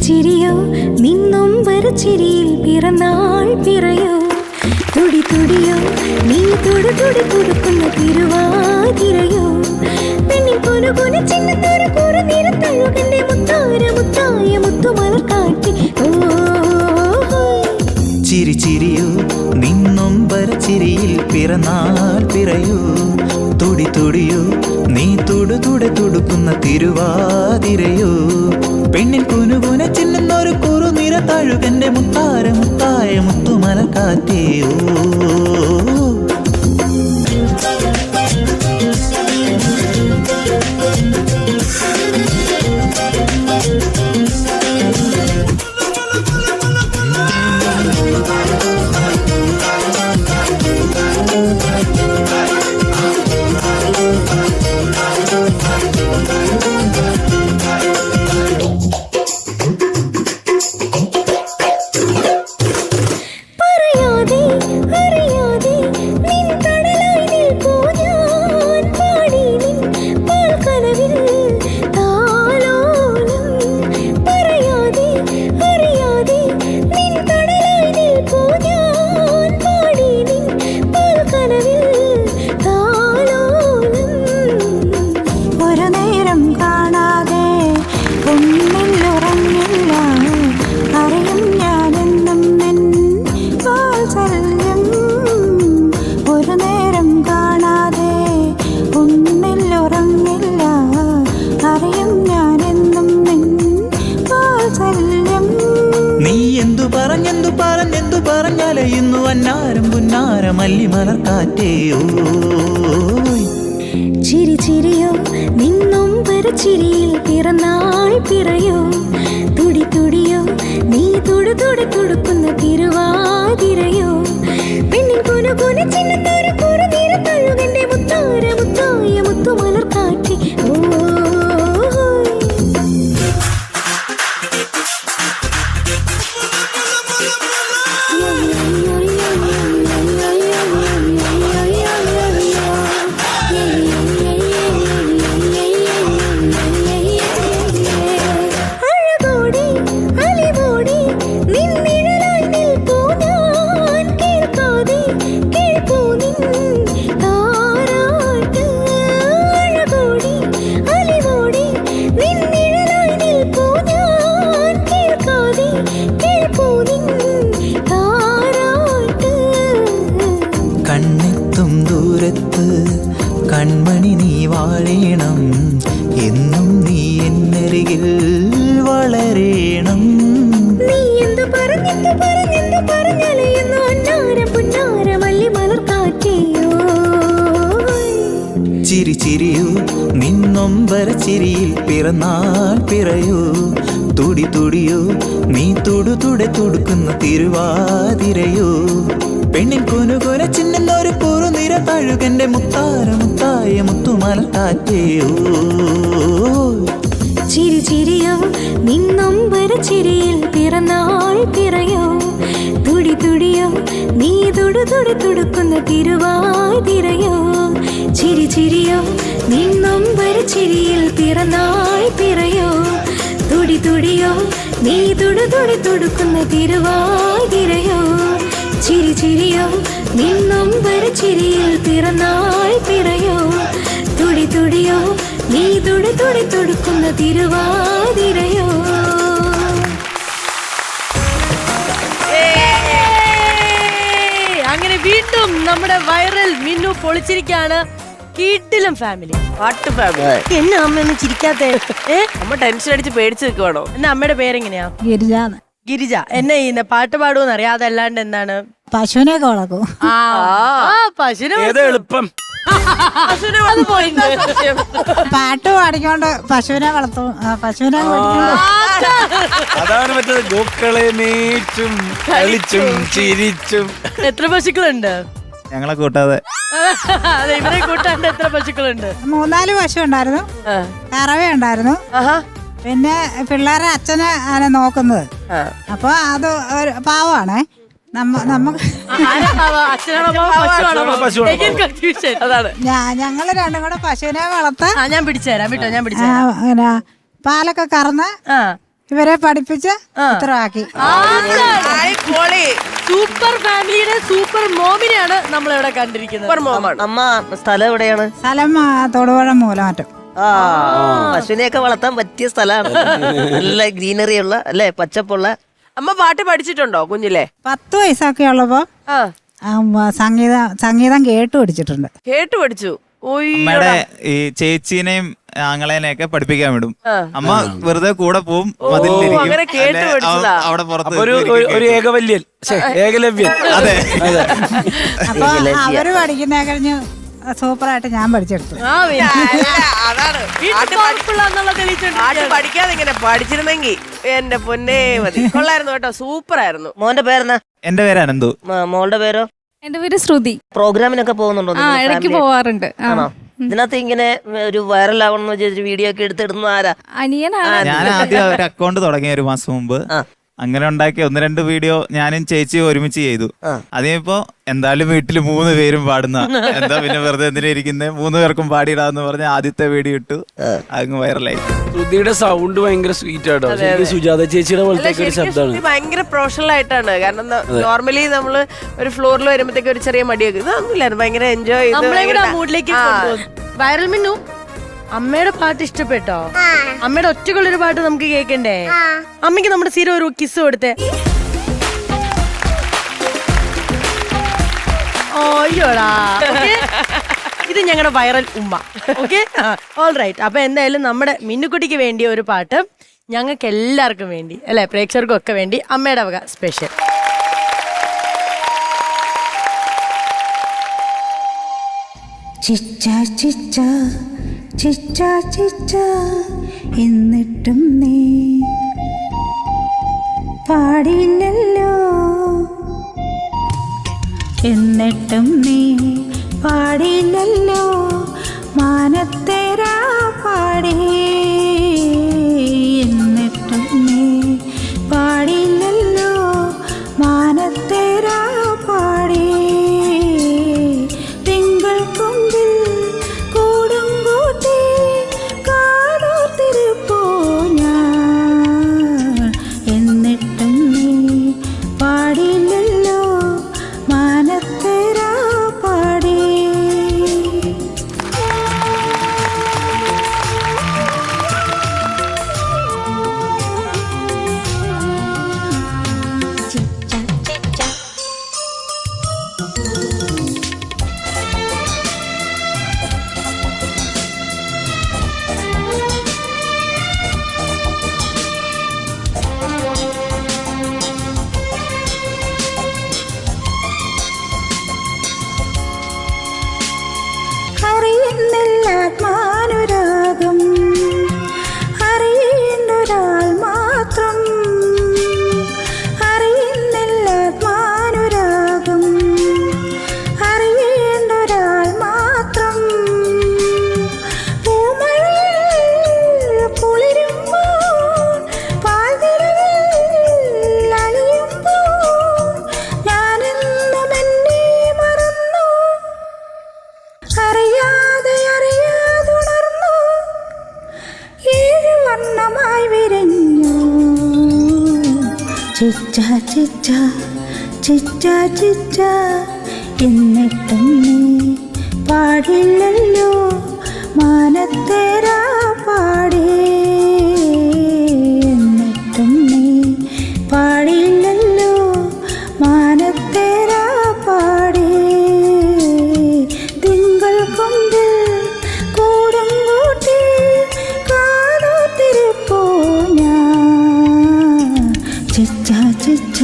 ചിരിയോ നിന്നും വരച്ചിരിയിൽ പിറന്നാൾ പിറയോ തുടി തുടിയോ നീ തുടി തുടി തുടുക്കുന്ന തിരുവാതിരയോ പെണ്ണിൻ കൊനുകൊന ചിന്നത്തൊരു കൂറ നിറത്തഴുകന്റെ മുത്താര മുത്തായ മുത്തുമലർ കാട്ടി ചിരി ചിരിയോ നിന്നും വരച്ചിരിയിൽ പിറന്നാൾ പിറയോ തുടി തുടിയോ നീ തുടു തുട തുടുക്കുന്ന തിരുവാതിരയോ പെണ്ണിൻ കുനുകുന ചിന്നൊരു കുറു നിറ തഴുകന്റെ മുത്താര മുത്തായ മുത്തുമലർ കാറ്റേയോ പറഞ്ഞലയുന്നു അന്നാരം പുന്നാര മല്ലിമലർ കാറ്റേയോ ചിരി ചിരിയോ നിന്നും വരച്ചിരിയിൽ പിറന്നാൾ പിറയോ തുടി തുടിയോ നീ തുടു തുട തുടുക്കുന്ന തിരുവാതിരയോ പെണ്ണിൻ കുനുകുന ചിന്നത്തൊരു കൂറ നിറത്തഴുകന്റെ മുത്താര മുത്തായ മുത്തുമലർ കാട്ടി കണ്ണെത്തും ദൂരത്ത് കൺമണി നീ വാഴേണം എന്നും നീ എന്നരികിൽ വളരേണം നീ എന്തു പറഞ്ഞലയുന്നു അന്നാര പുന്നാര മല്ലിമലർ കാറ്റേയോ ചിരി ചിരിയോ നിന്നും വരച്ചിരിയിൽ പിറന്നാൾ പിറയോ തുടി തുടിയോ നീ തുടു തുട തുടുക്കുന്ന തിരുവാതിരയോ പെണ്ണിൻ കുനുകുന ചിന്നൊരു കുറു നിറ തഴുകന്റെ മുത്താര മുത്തായ മുത്തുമലർ കാറ്റേയോ ചിരി ചിരിയോ നിന്നും വരച്ചിരിയിൽ പിറന്നാൾ പിറയോ തുടി തുടിയോ നീ തുടു തുട തുടുക്കുന്ന തിരുവാതിരയോ ചിരി ചിരിയോ നിന്നും വരച്ചിരിയിൽ പിറന്നാൾ പിറയോ തുടി തുടിയോ നീ തുടു തുട തുടുക്കുന്ന തിരുവാതിരയോ ചിരി ചിരിയോ നിന്നും വരച്ചിരിയിൽ പിറന്നാൾ പിറയോ തുടി തുടിയോ നീ തുടു തുട തുടുക്കുന്ന തിരുവാതിരയോ അങ്ങനെ വീണ്ടും നമ്മുടെ വൈറൽ മിന്നു പൊളിച്ചിരിക്കാണ്. കീട്ടിലും ഫാമിലി പാട്ട് ഫാമിലി. എന്നെ അമ്മയൊന്നും ചിരിക്കാത്തേ? അമ്മ ടെൻഷൻ അടിച്ച് പേടിച്ച് നിൽക്കുവാണോ? എന്നെ അമ്മയുടെ പേരെങ്ങനെയാ? ഗിരിജ. ഗിരിജ. എന്നെ ചെയ്യുന്ന പാട്ട് പാടുമെന്ന് അറിയാം, അതല്ലാണ്ട് എന്താണ്? പശുവിനെ വളക്കും. പശുവിനെ എളുപ്പം അത് പോയി. പാട്ട് പാടിക്കൊണ്ട് പശുവിനെ വളർത്തും. പശുവിനെ അതാണ് മറ്റേത്. ഗോക്കളെ മേച്ചും കളിച്ചും ചിരിച്ചും. എത്ര പശുക്കളുണ്ട്? ഞങ്ങളെ കൂട്ടാതെ അതെ, ഇവരെ കൂട്ടാണ്ട് എത്ര പശുക്കളുണ്ട്? 3-4 പശു ഉണ്ടായിരുന്നു. കറവ ഉണ്ടായിരുന്നു. പിന്നെ പിള്ളേരെ അച്ഛനെ ആണ് നോക്കുന്നത്. അപ്പൊ അത് ഒരു പാവമാണേ. ഞങ്ങള് രണ്ടും കൂടെ പശുവിനെ വളർത്താൻ ഞാൻ പിടിച്ചുതരാം കേട്ടോ, ഞാൻ പിടിച്ചുതരാം. പാലൊക്കെ കറന്ന് ഇവരെ പഠിപ്പിച്ച് ഇത്രയാക്കി. സൂപ്പർ ഫാമിലിയുടെ സൂപ്പർ മോമിനെയാണ് നമ്മൾ ഇവിടെ കണ്ടിരിക്കുന്നത്. അമ്മ സ്ഥലം എവിടെയാണ്? സ്ഥലം തൊടുപുഴ മൂലമാറ്റം. പശുവിനെയൊക്കെ വളർത്താൻ പറ്റിയ സ്ഥലമാണ്. നല്ല ഗ്രീനറി ഉള്ള അല്ലെ, പച്ചപ്പുള്ള. അമ്മ പാട്ട് പഠിച്ചിട്ടുണ്ടോ കുഞ്ഞിലെ? 10 വയസ്സൊക്കെ ഉള്ളപ്പോ സംഗീതം കേട്ടു പഠിച്ചിട്ടുണ്ട്. കേട്ടു പഠിച്ചു. അമ്മയുടെ ഈ ചേച്ചീനെയും ആങ്ങളേനെയൊക്കെ പഠിപ്പിക്കാൻ വിടും. അമ്മ വെറുതെ കൂടെ പോവും, അങ്ങനെ കേട്ട് പഠിച്ചതാ. അവിടെ പുറത്ത് ഒരു ഏകവല്യൻ, ഏകലവ്യൻ. അതെ. അപ്പൊ അവര് പഠിക്കുന്ന കഴിഞ്ഞ് സൂപ്പറായിട്ട് ഞാൻ പഠിച്ചെടുത്തു. പാട്ട് പഠിക്കാതെ ഇങ്ങനെ പഠിച്ചിരുന്നെങ്കി എന്റെ പൊന്നേ മതി. കൊള്ളായിരുന്നു കേട്ടോ, സൂപ്പർ ആയിരുന്നു. മോന്റെ പേരെന്നാ? എന്റെ പേര് അനന്തു. മോളുടെ പേരോ? എന്റെ പേര് ശ്രുതി. പ്രോഗ്രാമിനൊക്കെ പോകുന്നുണ്ടോ? ഇടയ്ക്ക് പോവാറുണ്ട്. ആണോ? ഇതിനകത്ത് ഇങ്ങനെ ഒരു വൈറൽ ആവണമെന്ന് വെച്ചിട്ട് വീഡിയോ ഒക്കെ എടുത്തിടുന്ന ആരാ? അനിയനാണ്. ഞാൻ ആദ്യം ഒരു അക്കൗണ്ട് തുടങ്ങിയ 1 മാസം മുമ്പ്. അങ്ങനെ ഉണ്ടാക്കിയ 1-2 വീഡിയോ ഞാനും ചേച്ചിയും ഒരുമിച്ച് ചെയ്തു. അതിപ്പോ എന്തായാലും വീട്ടില് 3 പേരും പാടുന്ന, എന്താ പിന്നെ വെറുതെ എന്തിനാ ഇരിക്കുന്നത്, 3 പേർക്കും പാടിയിടാന്ന് പറഞ്ഞ ആദ്യത്തെ വീഡിയോ ഇട്ടു. അങ്ങ് വൈറലായി. ശ്രുതിയുടെ സൗണ്ട് ഭയങ്കര സ്വീറ്റ് ആട്ടോ. സുജാത ചേച്ചിയുടെ പോലത്തെ ഒരു ശബ്ദമാണ്. ഭയങ്കര പ്രൊഫഷണൽ ആയിട്ടാണ്. കാരണം നോർമലി നമ്മള് ഒരു ഫ്ലോറിൽ വരുമ്പോഴത്തേക്ക് ഒരു ചെറിയ മടിയൊക്കെ ഇതൊന്നുമില്ലായിരുന്നു. ഭയങ്കര എൻജോയ് ചെയ്ത് മൂഡിലേക്ക് വൈറൽ മിന്നു. അമ്മയുടെ പാട്ട് ഇഷ്ടപ്പെട്ടോ? അമ്മയുടെ ഒറ്റക്കുള്ളൊരു പാട്ട് നമുക്ക് കേൾക്കണ്ടേ? അമ്മയ്ക്ക് നമ്മുടെ സ്ഥിരം ഒരു കിസ് കൊടുത്തേ. ഓയ്യോടാ. ഇത് ഞങ്ങളുടെ വൈറൽ ഉമ്മ. Okay, all right. അപ്പൊ എന്തായാലും നമ്മുടെ മിന്നുക്കുട്ടിക്ക് വേണ്ടിയ ഒരു പാട്ട് ഞങ്ങൾക്ക് എല്ലാവർക്കും വേണ്ടി, അല്ലെ, പ്രേക്ഷകർക്കും ഒക്കെ വേണ്ടി അമ്മയുടെ വക സ്പെഷ്യൽ. ചിച്ച ചിച്ച ചിച്ച ചിച്ച എന്നിട്ടും നീ പാടില്ലല്ലോ, എന്നിട്ടും നീ പാടില്ലല്ലോ, മാനത്തേരാ പാടി, എന്നിട്ടും നീ പാടില്ലല്ലോ, മാനത്തേരാ പാടി, തിങ്കൾ കൊമ്പിൽ കൂടും കൂട്ടി കാതോർത്തിരുപ്പോ ഞാൻ, എന്നിട്ടും നീ പാടില്ലല്ലോ, മാനത്തേരാ പാടി. അറിയുന്നില്ല ആത്മാനുരാഗം, അറിയേണ്ടൊരാൾ മാത്രം, അറിയുന്നില്ല ആത്മാനുരാഗം, അറിയേണ്ടൊരാൾ മാത്രം, പൂമഴയിൽ കുളിരുമ്പോൾ പാൽനിലവിൽ അലിയുമ്പോൾ ഞാനെന്നും എന്നെ മറന്നു, അറിയാതെ അറിയാതുണർന്നു, 7 വർണ്ണമായി വിരഞ്ഞു, ചിച്ച ചിച്ച ചിച്ച ചിച്ച എന്നിട്ടും നീ പാടില്ലല്ലോ, മാനത്തേരാ പാടി, എന്നിട്ടും നീ പാടില്ലല്ലോ, മാനത്തേരാ പാടി, തിങ്കൾ കൊമ്പിൽ കൂടും കൂട്ടി കാതോർത്തിരുപ്പോ ഞാൻ, ചിച്ച ചിച്ച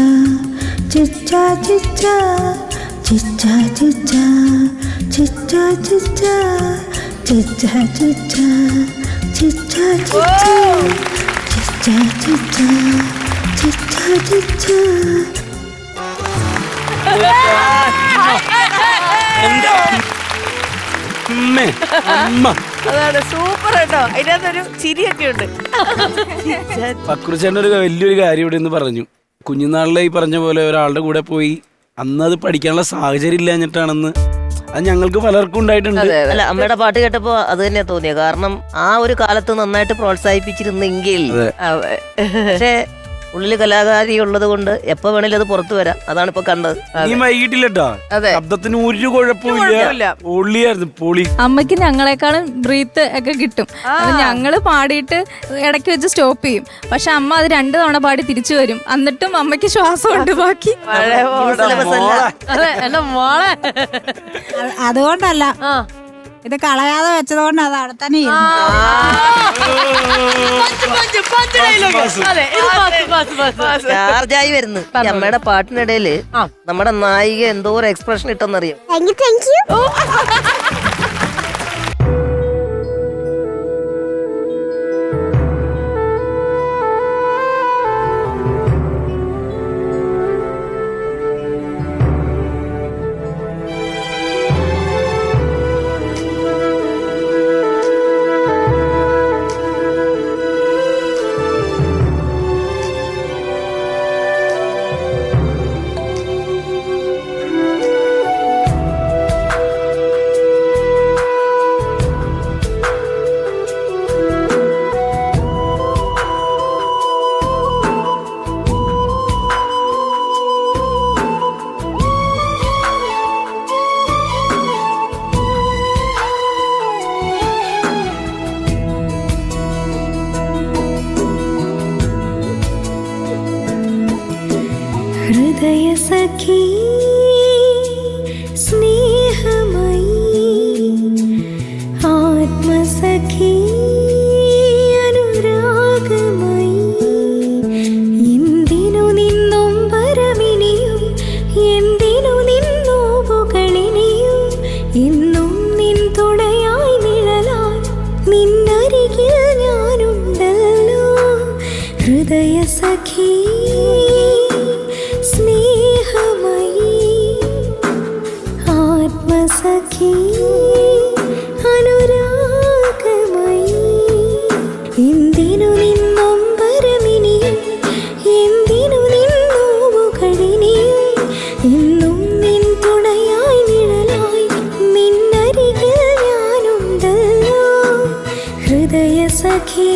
ചിച്ച ചിച്ച ചിച്ച ചിച്ച ചിച്ച ചിച്ച ചിച്ച ചിച്ച ചിച്ച ചിച്ച ചിച്ച ചിച്ച ചിച്ച. അതാണ് സൂപ്പർ കേട്ടോ. അതിനകത്തൊരു ചിരിയൊക്കെ ഉണ്ട്. ഫക്രുചേട്ടൻ ഒരു വലിയൊരു കാര്യം ഇവിടെ നിന്ന് പറഞ്ഞു. കുഞ്ഞുനാളിലെ ഈ പറഞ്ഞ പോലെ ഒരാളുടെ കൂടെ പോയി അന്ന് അത് പഠിക്കാനുള്ള സാഹചര്യം ഇല്ലാഞ്ഞിട്ടാണെന്ന് അത് ഞങ്ങൾക്ക് പലർക്കും ഉണ്ടായിട്ടുണ്ട്. അല്ല, അമ്മയുടെ പാട്ട് കേട്ടപ്പോ അത് തന്നെ തോന്നിയത്. കാരണം ആ ഒരു കാലത്ത് നന്നായിട്ട് പ്രോത്സാഹിപ്പിച്ചിരുന്നെങ്കിൽ. പക്ഷേ ഉള്ളില് കലാകാരി ഉള്ളത് കൊണ്ട് എപ്പോ വേണേലും അത് പുറത്തു വരാം. അതാണ് ഇപ്പൊ കണ്ടത്. നീ വൈകിട്ടില്ലട്ടാ, ശബ്ദത്തിന് ഒരു കുഴപ്പമില്ല, പൊളിയായിരുന്നു, പൊളി. അമ്മയ്ക്ക് ഞങ്ങളെക്കാളും ബ്രീത്ത് ഒക്കെ കിട്ടും. അത് ഞങ്ങള് പാടിയിട്ട് ഇടയ്ക്ക് വെച്ച് സ്റ്റോപ്പ് ചെയ്യും. പക്ഷെ അമ്മ അത് 2 തവണ പാടി തിരിച്ചു വരും. എന്നിട്ടും അമ്മയ്ക്ക് ശ്വാസം ഉണ്ട് ബാക്കി. മോളെ അതുകൊണ്ടല്ല, ഇത് കളയാതെ വെച്ചതുകൊണ്ട് അത് അവിടെ തന്നെ ചാർജായി വരുന്നു. ഈ അമ്മയുടെ പാട്ടിനിടയില് നമ്മുടെ നായിക എന്തോ ഒരു എക്സ്പ്രഷൻ ഇട്ടെന്നറിയാം. ഹൃദയ സഖി സ്നേഹമയി ആത്മസഖി അനുരാഗമയി എന്തിനു നിന്നും പരമിനിയും എന്തിനു നിന്നോവുകളിനിയും എന്നും നിൻ തുണയായി നിഴലാൻ നിന്നരികിൽ ഞാനുണ്ടല്ലോ. ഹൃദയ സഖി ആത്മസഖി അനുരാഗമയി എന്തിനു നിന്നും പരമിനിയും എന്തിനു നിന്നോവുകളിനിയും എന്നും നിൻ തുണയായി നിഴലായി നിന്നരികിൽ ഞാനുണ്ടല്ലോ. ഹൃദയ സഖി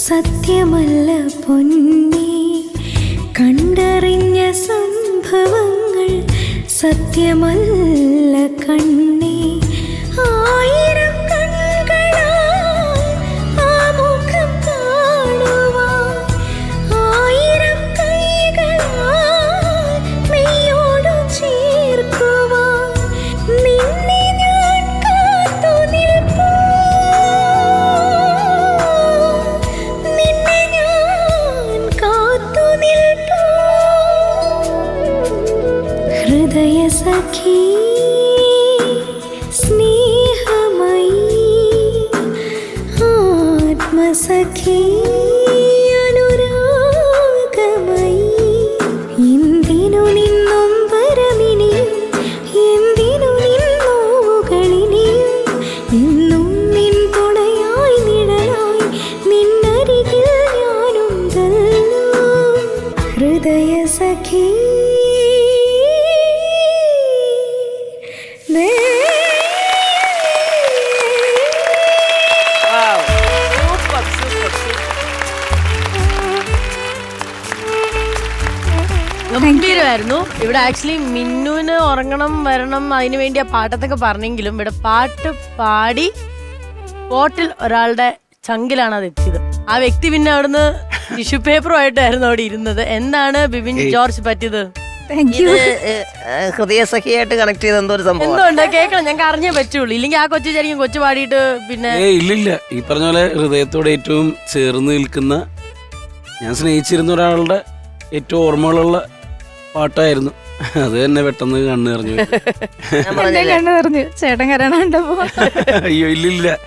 സത്യമല്ല പൊന്നേ, കണ്ടറിഞ്ഞ സംഭവങ്ങൾ സത്യമല്ല കണ്ണേ. ആയിരം കണ്ണുകളാൽ ആ മുഖം കാണുവാൻ, ആയിരം കൈകളാൽ മെയ്യോടു ചേർക്കും പറയുമായിരുന്നു ഇവിടെ ആക്ച്വലി മിന്നുവിന് ഉറങ്ങണം വരണം അതിനു വേണ്ടി ആ പാട്ടത്തൊക്കെ പറഞ്ഞെങ്കിലും ഇവിടെ പാട്ട് പാടി സ്പോട്ടിൽ ഒരാളുടെ ചങ്കിലാണ് അത് എത്തിയത്. ആ വ്യക്തി പിന്നെ അവിടുന്ന് ടിഷ്യൂ പേപ്പറുമായിട്ടായിരുന്നു അവിടെ ഇരുന്നത്. എന്താണ് ബിബിൻ ജോർജ് പറ്റിയത്? ഇത് ഹൃദയസഖിയായിട്ട് കണക്ട് ചെയ്ത എന്തോ ഒരു സംഭവം. എന്തുകൊണ്ട് കേൾക്കണം, ഞങ്ങൾക്ക് അറിഞ്ഞേ പറ്റുള്ളൂ. ഇല്ലെങ്കിൽ ആ കൊച്ചു വിചാരിക്കും കൊച്ചു പാടിയിട്ട് പിന്നെ. ഇല്ലില്ല, ഈ പറഞ്ഞ പോലെ ഹൃദയത്തോട് ഏറ്റവും ചേർന്ന് നിൽക്കുന്ന, ഞാൻ സ്നേഹിച്ചിരുന്ന ഒരാളുടെ ഏറ്റവും ഓർമ്മകളുള്ള പാട്ടായിരുന്നു. അത് തന്നെ പെട്ടെന്ന് കണ്ണു നിറഞ്ഞു. കണ്ണു നിറഞ്ഞു ചേട്ടൻ കരണുണ്ടപ്പോ. അയ്യോ ഇല്ലില്ല,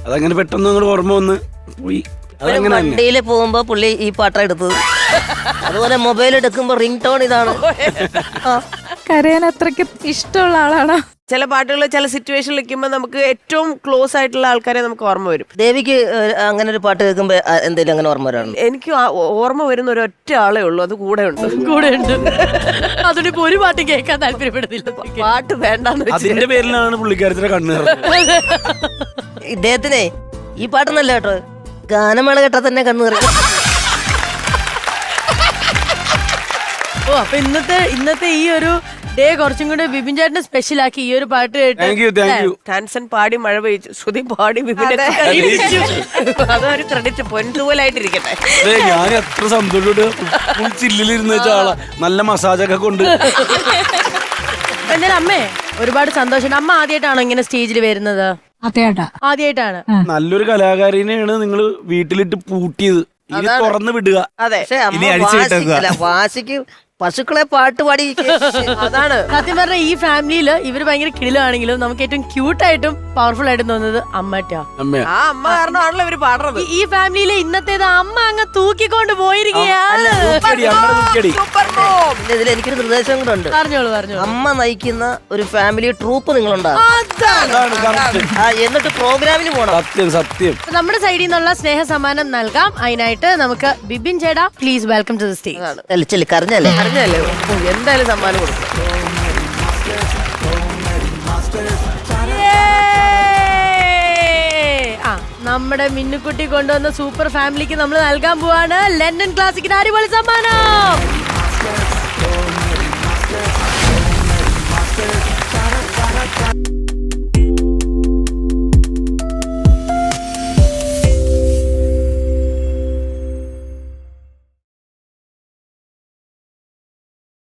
അതങ്ങനെ പെട്ടെന്ന് അങ്ങോട്ട് ഓർമ്മ വന്ന് പോയി. അതങ്ങനെ തന്നെ. വണ്ടിയിൽ പോകുമ്പോ പുള്ളി ഈ പാട്ടാ എടുത്തത്. അതുപോലെ മൊബൈൽ എടുക്കുമ്പോ റിംഗ് ടോൺ ഇതാണ്. കരയാൻ അത്രയ്ക്ക് ഇഷ്ടമുള്ള ആളാണോ? ചില പാട്ടുകൾ ചില സിറ്റുവേഷനിൽ നിൽക്കുമ്പോൾ നമുക്ക് ഏറ്റവും ക്ലോസ് ആയിട്ടുള്ള ആൾക്കാരെ നമുക്ക് ഓർമ്മ വരും. ദേവിക്ക് അങ്ങനെ ഒരു പാട്ട് കേൾക്കുമ്പോ എന്തെങ്കിലും അങ്ങനെ ഓർമ്മ വരാറുണ്ട്? എനിക്ക് ഓർമ്മ വരുന്ന ഒരു ഒറ്റ ആളേ ഉള്ളൂ, അത് കൂടെ ഉണ്ട്. അതിനിപ്പോ ഒരു പാട്ട് കേൾക്കാൻ താല്പര്യപ്പെടുന്നില്ല. പാട്ട് വേണ്ടെന്ന് അതിന്റെ പേരിലാണ് പുള്ളിക്കാരത്തിന്റെ കണ്ണു നിറഞ്ഞത്. ഇദ്ദേഹത്തിനെ ഈ പാട്ടൊന്നല്ല കേട്ടോ, ഗാനമേള കേട്ടാ തന്നെ കണ്ണു നിറയും. ഓ അപ്പൊ ഇന്നത്തെ ഈ ഒരു ഡേ കുറച്ചും കൂടെ ബിബിൻ ചേട്ടന് സ്പെഷ്യൽ ആക്കി ഈ ഒരു പാട്ട് താങ്ക് യു താങ്ക് യു. ടാൻസൺ പാടി മഴ പെയ്ച്ചു, ശ്രുതി പാടി വിപിനെ അതൊരു ക്രെഡിറ്റ് പൊൻതുപോലായിട്ടിരിക്കട്ടെ. ഞാൻ എത്ര സന്തോഷത്തോട് ചില്ലിലിരുന്ന് വെച്ച ആളാ, നല്ല മസാജൊക്കെ കൊണ്ട്. എന്നാലും അമ്മേ ഒരുപാട് സന്തോഷം. അമ്മ ആദ്യമായിട്ടാണോ ഇങ്ങനെ സ്റ്റേജിൽ വരുന്നത്? ആദ്യമായിട്ടാണ്. നല്ലൊരു കലാകാരിനെയാണ് നിങ്ങൾ വീട്ടിലിട്ട് പൂട്ടിയത്, ഇനി തുറന്നു വിടുക. അതെ, പക്ഷെ അമ്മ വാശിക്ക് പശുക്കളെ പാട്ട് പാടി. അതാണ് സത്യം പറഞ്ഞ ഈ ഫാമിലിയില് ഇവര് ഭയങ്കര കിടിലാണെങ്കിലും നമുക്ക് ഏറ്റവും ക്യൂട്ടായിട്ടും പവർഫുൾ ആയിട്ടും തോന്നുന്നത് അമ്മറ്റാ. അമ്മയാ. ആ അമ്മ കാരണമാണല്ലോ ഇവര് പാടുന്നത്. ഈ ഫാമിലിയിലെ ഇന്നത്തേത് അമ്മ അങ്ങ് തൂക്കിക്കൊണ്ട് പോയിരിക്കുകയാണ്. ഇതിൽ എനിക്കൊരു നിർദ്ദേശം കൂടെ ഉണ്ട്. പറഞ്ഞോളൂ. അമ്മ നയിക്കുന്ന ഒരു ഫാമിലി ട്രൂപ്പ് നിങ്ങളുണ്ടാകും, അതാണ് correct. എന്നിട്ട് പ്രോഗ്രാമിന് പോകണം. സത്യം സത്യം. നമ്മുടെ സൈഡിൽ നിന്നുള്ള സ്നേഹ സമ്മാനം നൽകാം. അതിനായിട്ട് നമുക്ക് ബിബിൻ ചേട്ടാ please welcome to the stage. കറിഞ്ഞല്ലേ അറിഞ്ഞല്ലേ, എന്തായാലും സമ്മാനം കൊടുക്കും. നമ്മുടെ മിന്നുക്കുട്ടി കൊണ്ടുവന്ന സൂപ്പർ ഫാമിലിക്ക് നമ്മൾ നൽകാൻ പോവാണ് ലണ്ടൻ ക്ലാസിക്കിന് അടിപൊളി സമ്മാനം.